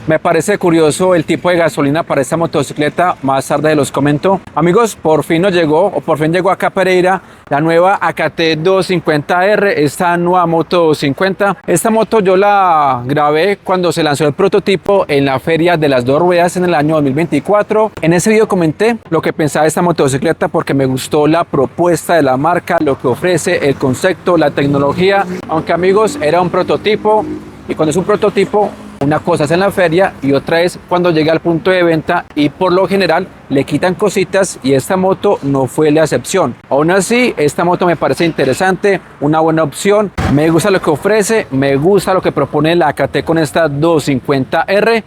Me parece curioso el tipo de gasolina para esta motocicleta, más tarde los comento. Amigos, por fin nos llegó, o por fin llegó acá a Pereira, la nueva AKT 250R, esta nueva moto 250. Esta moto yo la grabé cuando se lanzó el prototipo en la feria de las dos ruedas en el año 2024. En ese video comenté lo que pensaba de esta motocicleta porque me gustó la propuesta de la marca, lo que ofrece, el concepto, la tecnología. Aunque amigos, era un prototipo y cuando es un prototipo, una cosa es en la feria y otra es cuando llega al punto de venta y por lo general le quitan cositas y esta moto no fue la excepción. Aún así, esta moto me parece interesante, una buena opción. Me gusta lo que ofrece, me gusta lo que propone la AKT con esta 250R.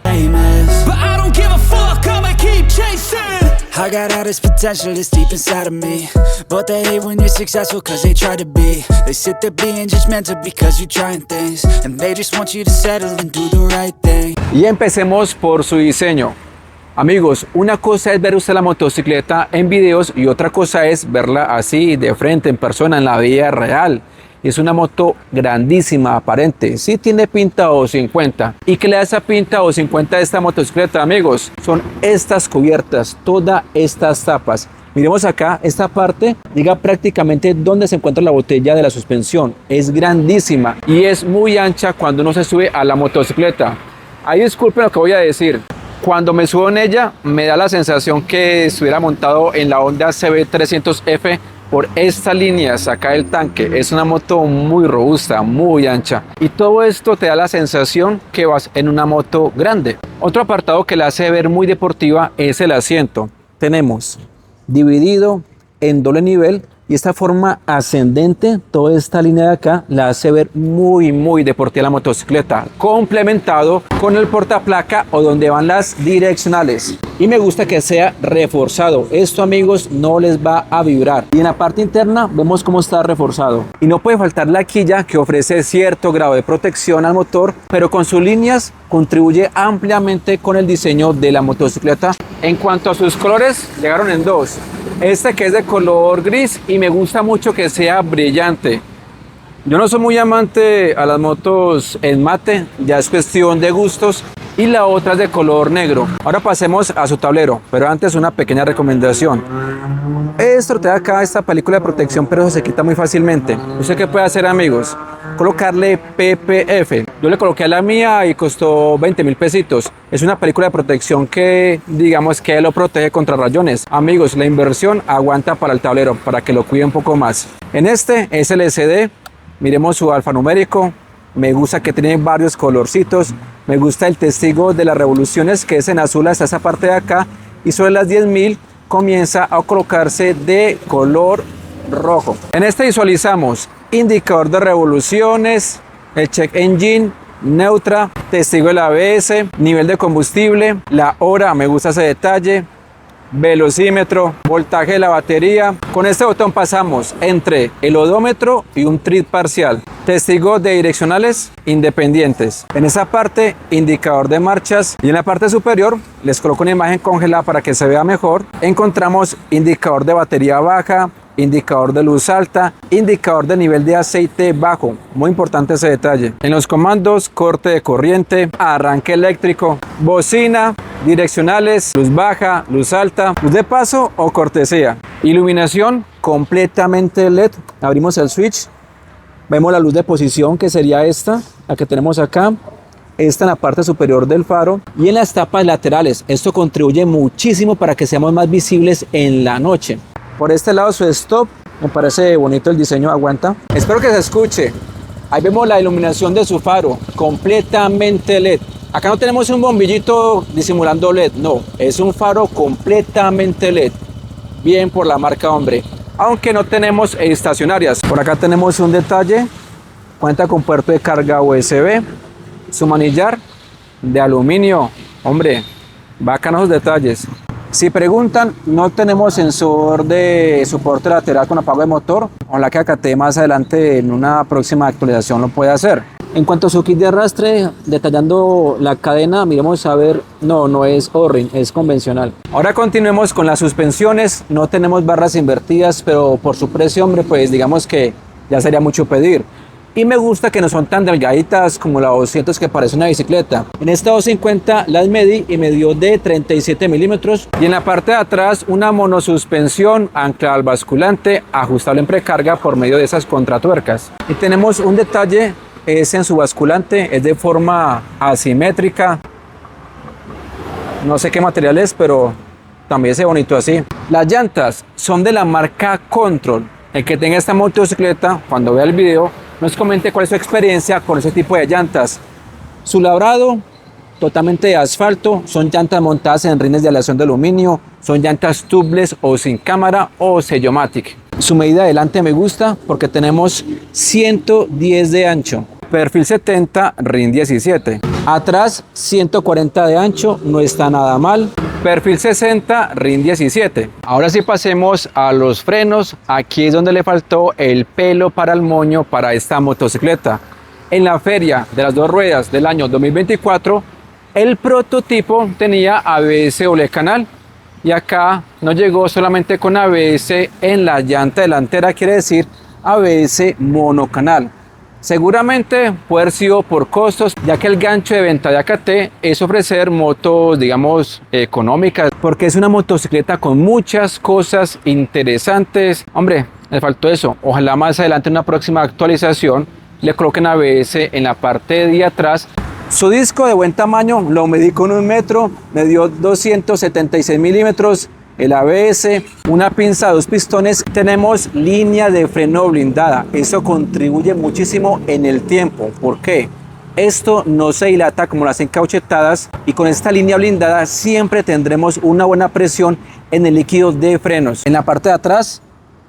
I got all this potential that's deep inside of me, but they hate when you're successful cause they try to be. They sit there being judgmental because you're trying things, and they just want you to settle and do the right thing. Y empecemos por su diseño. Amigos, una cosa es ver usted la motocicleta en videos y otra cosa es verla así de frente, en persona, en la vida real. Es una moto grandísima, aparente. Sí tiene pinta 250. ¿Y qué le da esa pinta 250 a esta motocicleta, amigos? Son estas cubiertas, todas estas tapas. Miremos acá, esta parte llega prácticamente donde se encuentra la botella de la suspensión. Es grandísima y es muy ancha cuando uno se sube a la motocicleta. Ahí disculpen lo que voy a decir. Cuando me subo en ella, me da la sensación que estuviera montado en la Honda CB300F por estas líneas acá del tanque. Es una moto muy robusta, muy ancha. Y todo esto te da la sensación que vas en una moto grande. Otro apartado que la hace ver muy deportiva es el asiento. Tenemos dividido en doble nivel y esta forma ascendente, toda esta línea de acá la hace ver muy deportiva la motocicleta, complementado con el portaplaca o donde van las direccionales. Y me gusta que sea reforzado. Esto, amigos, no les va a vibrar. Y en la parte interna vemos cómo está reforzado. Y no puede faltar la quilla que ofrece cierto grado de protección al motor, pero con sus líneas contribuye ampliamente con el diseño de la motocicleta. En cuanto a sus colores, llegaron en dos. Este que es de color gris y me gusta mucho que sea brillante. Yo no soy muy amante a las motos en mate, ya es cuestión de gustos. Y la otra es de color negro. Ahora pasemos a su tablero, pero antes una pequeña recomendación. Esto te da acá esta película de protección, pero se quita muy fácilmente. ¿Usted qué puede hacer, amigos? Colocarle PPF. Yo le coloqué a la mía y costó 20.000 pesitos. Es una película de protección que digamos que lo protege contra rayones. Amigos, la inversión aguanta para el tablero, para que lo cuide un poco más. En este es el LCD. Miremos su alfanumérico. Me gusta que tiene varios colorcitos. Me gusta el testigo de las revoluciones que es en azul hasta esa parte de acá. Y sobre las 10.000 comienza a colocarse de color rojo. En este visualizamos indicador de revoluciones, el check engine, neutra, testigo del ABS, nivel de combustible, la hora, me gusta ese detalle, velocímetro, voltaje de la batería. Con este botón pasamos entre el odómetro y un trip parcial. Testigos de direccionales independientes. En esa parte, indicador de marchas. Y en la parte superior, les coloco una imagen congelada para que se vea mejor. Encontramos indicador de batería baja, indicador de luz alta, indicador de nivel de aceite bajo. Muy importante ese detalle. En los comandos, corte de corriente, arranque eléctrico, bocina, direccionales, luz baja, luz alta, luz de paso o cortesía. Iluminación completamente LED. Abrimos el switch. Vemos la luz de posición, que sería esta, la que tenemos acá. Esta en la parte superior del faro y en las tapas laterales. Esto contribuye muchísimo para que seamos más visibles en la noche. Por este lado su stop, me parece bonito el diseño, aguanta. Espero que se escuche. Ahí vemos la iluminación de su faro, completamente LED. Acá no tenemos un bombillito disimulando LED, no, es un faro completamente LED. Bien por la marca, hombre. Aunque no tenemos estacionarias. Por acá tenemos un detalle, cuenta con puerto de carga USB, su manillar de aluminio, hombre, bacanos los detalles. Si preguntan, no tenemos sensor de soporte lateral con apago de motor, con la que AKT más adelante en una próxima actualización lo puede hacer. En cuanto a su kit de arrastre, detallando la cadena, miremos a ver, no es O-ring, es convencional. Ahora continuemos con las suspensiones. No tenemos barras invertidas, pero por su precio, hombre, pues digamos que ya sería mucho pedir. Y me gusta que no son tan delgaditas como la 200 que parece una bicicleta. En esta 250 las medí y me dio de 37 milímetros. Y en la parte de atrás una monosuspensión, ancla al basculante, ajustable en precarga por medio de esas contratuercas. Y tenemos un detalle, es en su basculante, es de forma asimétrica. No sé qué material es, pero también se ve bonito así. Las llantas son de la marca Control. El que tenga esta motocicleta, cuando vea el video, nos comente cuál es su experiencia con ese tipo de llantas. Su labrado, totalmente de asfalto, son llantas montadas en rines de aleación de aluminio, son llantas tubeless o sin cámara o Sellomatic. Su medida adelante me gusta porque tenemos 110 de ancho, perfil 70, RIN 17. Atrás 140 de ancho, no está nada mal. Perfil 60, RIN 17. Ahora sí pasemos a los frenos. Aquí es donde le faltó el pelo para el moño para esta motocicleta. En la feria de las dos ruedas del año 2024, el prototipo tenía ABS doble canal. Y acá nos llegó solamente con ABS en la llanta delantera, quiere decir ABS monocanal. Seguramente puede haber sido por costos, ya que el gancho de venta de AKT es ofrecer motos, digamos, económicas, porque es una motocicleta con muchas cosas interesantes. Hombre, le faltó eso. Ojalá más adelante en una próxima actualización le coloquen ABS en la parte de atrás. Su disco de buen tamaño, lo medí con 1 metro, me dio 276 milímetros. El ABS, una pinza de 2 pistones, tenemos línea de freno blindada. Eso contribuye muchísimo en el tiempo. ¿Por qué? Esto no se dilata como las encauchetadas y con esta línea blindada siempre tendremos una buena presión en el líquido de frenos. En la parte de atrás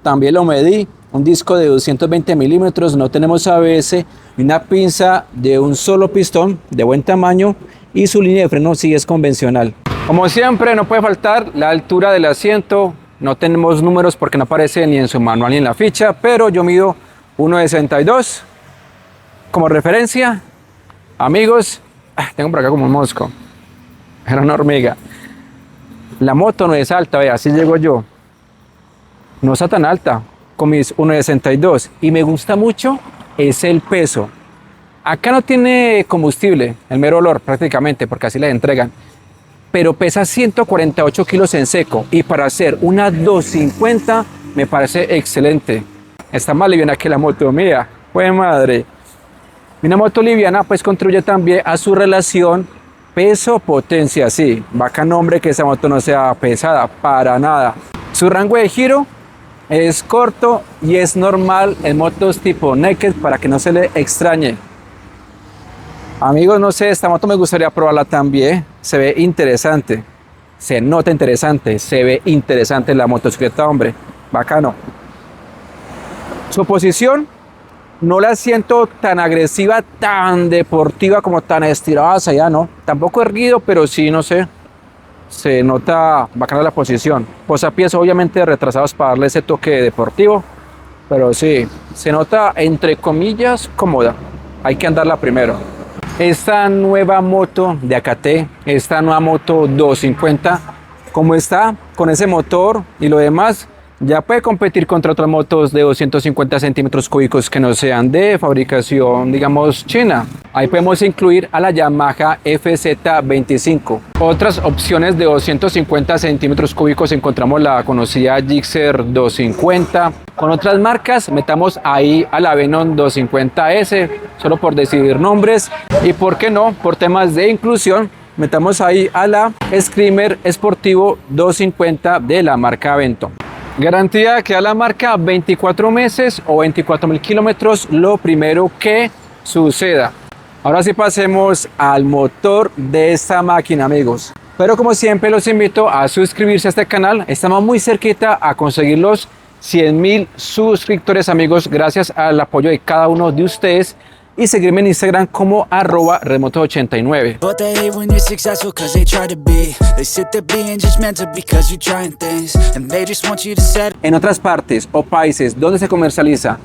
también lo medí, un disco de 220 milímetros, no tenemos ABS y una pinza de un solo pistón de buen tamaño y su línea de freno sí es convencional. Como siempre, no puede faltar la altura del asiento. No tenemos números porque no aparece ni en su manual ni en la ficha, pero yo mido 1,62. Como referencia, amigos, tengo por acá como un mosco. Era una hormiga. La moto no es alta, vea, así llego yo. No está tan alta, con mis 1,62. Y me gusta mucho es el peso. Acá no tiene combustible, el mero olor prácticamente, porque así le entregan. Pero pesa 148 kilos en seco y para hacer una 250 me parece excelente. Está más liviana que la moto mía, pues madre. Una moto liviana pues contribuye también a su relación peso-potencia, sí. Bacán hombre que esa moto no sea pesada, para nada. Su rango de giro es corto y es normal en motos tipo naked para que no se le extrañe. Amigos, no sé, esta moto me gustaría probarla también. Se ve interesante, se nota interesante, se ve interesante la motocicleta, hombre, bacano. Su posición no la siento tan agresiva, tan deportiva como tan estirada hacia allá, no. Tampoco erguido, pero sí, no sé, se nota bacana la posición. Posapiés obviamente retrasados para darle ese toque deportivo, pero sí, se nota entre comillas cómoda. Hay que andarla primero. Esta nueva moto de AKT, esta nueva moto 250, como está con ese motor y lo demás, ya puede competir contra otras motos de 250 centímetros cúbicos que no sean de fabricación, digamos, china. Ahí podemos incluir a la Yamaha FZ25. Otras opciones de 250 centímetros cúbicos encontramos la conocida Gixxer 250. Con otras marcas metamos ahí a la Venom 250S, solo por decidir nombres. Y por qué no, por temas de inclusión, metamos ahí a la Screamer Sportivo 250 de la marca Vento. Garantía que da la marca 24 meses o 24.000 kilómetros, lo primero que suceda. Ahora sí pasemos al motor de esta máquina, amigos. Pero como siempre los invito a suscribirse a este canal. Estamos muy cerquita a conseguir los 100.000 suscriptores, amigos, gracias al apoyo de cada uno de ustedes. Y seguirme en Instagram como @remoto89. But they hate when you're successful cause they try to be. They sit there being judgmental because you're trying things. And they just want you to set. En otras partes o países donde se comercializa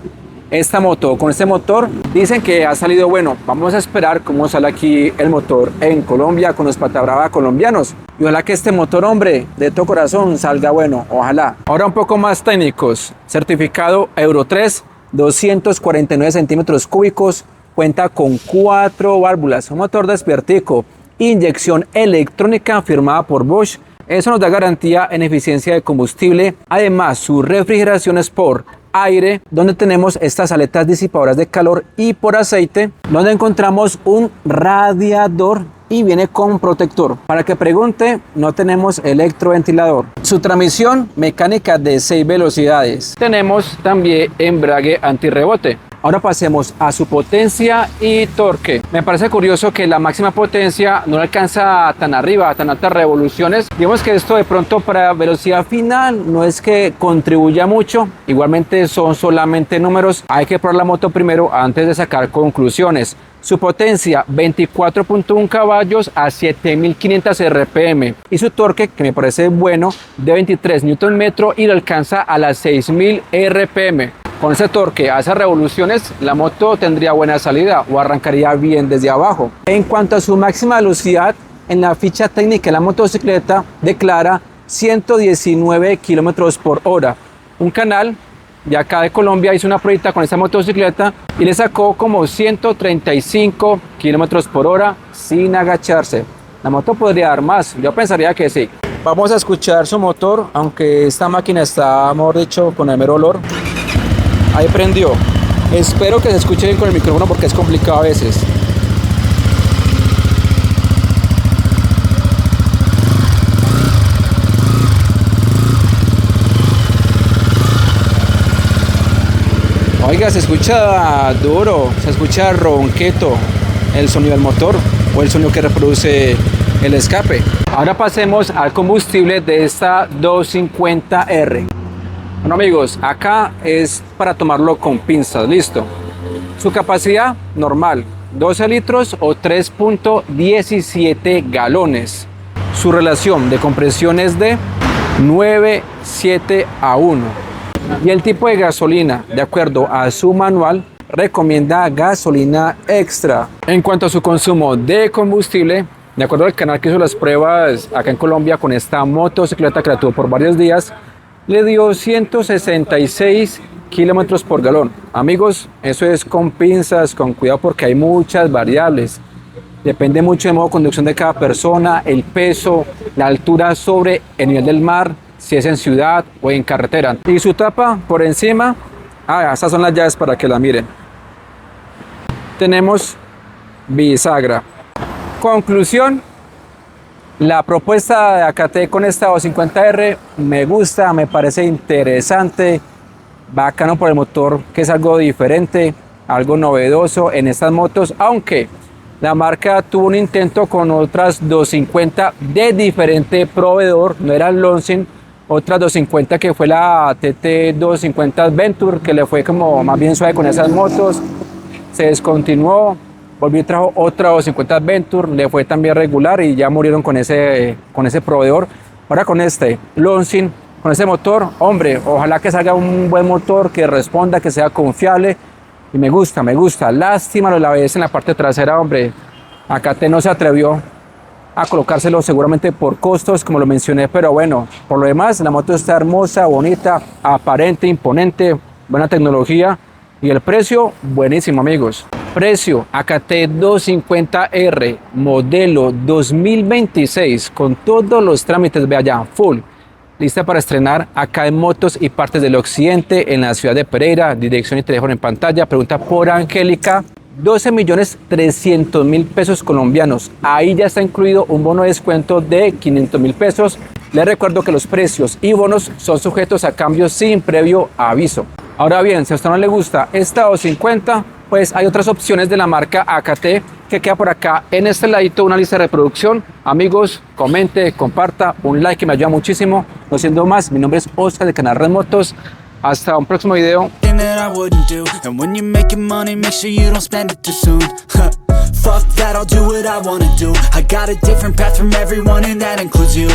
esta moto con este motor, dicen que ha salido bueno. Vamos a esperar cómo sale aquí el motor en Colombia con los patabrava colombianos. Y ojalá que este motor, hombre, de todo corazón salga bueno. Ojalá. Ahora un poco más técnicos. Certificado Euro 3 249 centímetros cúbicos, cuenta con 4 válvulas, un motor despiertico, inyección electrónica firmada por Bosch. Eso nos da garantía en eficiencia de combustible. Además, su refrigeración es por aire, donde tenemos estas aletas disipadoras de calor, y por aceite, donde encontramos un radiador y viene con protector. Para que pregunte, no tenemos electroventilador. Su transmisión mecánica de 6 velocidades. Tenemos también embrague antirrebote. Ahora pasemos a su potencia y torque. Me parece curioso que la máxima potencia no alcanza tan arriba, a tan altas revoluciones. Digamos que esto de pronto para velocidad final no es que contribuya mucho. Igualmente son solamente números. Hay que probar la moto primero antes de sacar conclusiones. Su potencia 24.1 caballos a 7500 RPM y su torque, que me parece bueno, de 23 Nm y lo alcanza a las 6000 RPM. Con ese torque a esas revoluciones, la moto tendría buena salida o arrancaría bien desde abajo. En cuanto a su máxima velocidad, en la ficha técnica de la motocicleta declara 119 km por hora. Un canal de acá de Colombia hizo una prueba con esta motocicleta y le sacó como 135 km por hora sin agacharse. La moto podría dar más, yo pensaría que sí. Vamos a escuchar su motor, aunque esta máquina está, mejor dicho, con el mero olor. Ahí prendió. Espero que se escuche bien con el micrófono porque es complicado a veces. Oiga, se escucha duro, se escucha ronqueto el sonido del motor o el sonido que reproduce el escape. Ahora pasemos al combustible de esta 250R. Bueno amigos, acá es para tomarlo con pinzas, listo. Su capacidad normal, 12 litros o 3.17 galones. Su relación de compresión es de 9:7 a 1. Y el tipo de gasolina, de acuerdo a su manual, recomienda gasolina extra. En cuanto a su consumo de combustible, de acuerdo al canal que hizo las pruebas acá en Colombia con esta motocicleta que la tuvo por varios días, le dio 166 kilómetros por galón. Amigos, eso es con pinzas, con cuidado porque hay muchas variables. Depende mucho del modo de conducción de cada persona, el peso, la altura sobre el nivel del mar, si es en ciudad o en carretera. Y su tapa por encima, estas son las llaves para que la miren. Tenemos bisagra. Conclusión. La propuesta de AKT con esta 250R me gusta, me parece interesante, bacano por el motor, que es algo diferente, algo novedoso en estas motos, aunque la marca tuvo un intento con otras 250 de diferente proveedor, no era el Lonsing, otras 250 que fue la TT 250 Adventure, que le fue como más bien suave con esas motos, se descontinuó. Volvió y trajo otra 250 Adventure, le fue también regular y ya murieron con ese proveedor. Ahora con este Lonsing, con ese motor, hombre, ojalá que salga un buen motor, que responda, que sea confiable. Y me gusta. Lástima lo de la ABS en la parte trasera, hombre. AKT no se atrevió a colocárselo seguramente por costos, como lo mencioné, pero bueno, por lo demás, la moto está hermosa, bonita, aparente, imponente, buena tecnología y el precio, buenísimo, amigos. Precio AKT 250R, modelo 2026, con todos los trámites, ve allá, full. Lista para estrenar acá en Motos y Partes del Occidente, en la ciudad de Pereira. Dirección y teléfono en pantalla. Pregunta por Angélica. 12.300.000 pesos colombianos. Ahí ya está incluido un bono de descuento de 500.000 pesos. Les recuerdo que los precios y bonos son sujetos a cambios sin previo aviso. Ahora bien, si a usted no le gusta esta 250, pues hay otras opciones de la marca AKT que queda por acá en este ladito, una lista de reproducción. Amigos, comente, comparta, un like que me ayuda muchísimo. No siendo más, mi nombre es Oscar del canal Red Motos. Hasta un próximo video. Fuck that, I'll do what I wanna do. I got a different path from everyone and that includes you.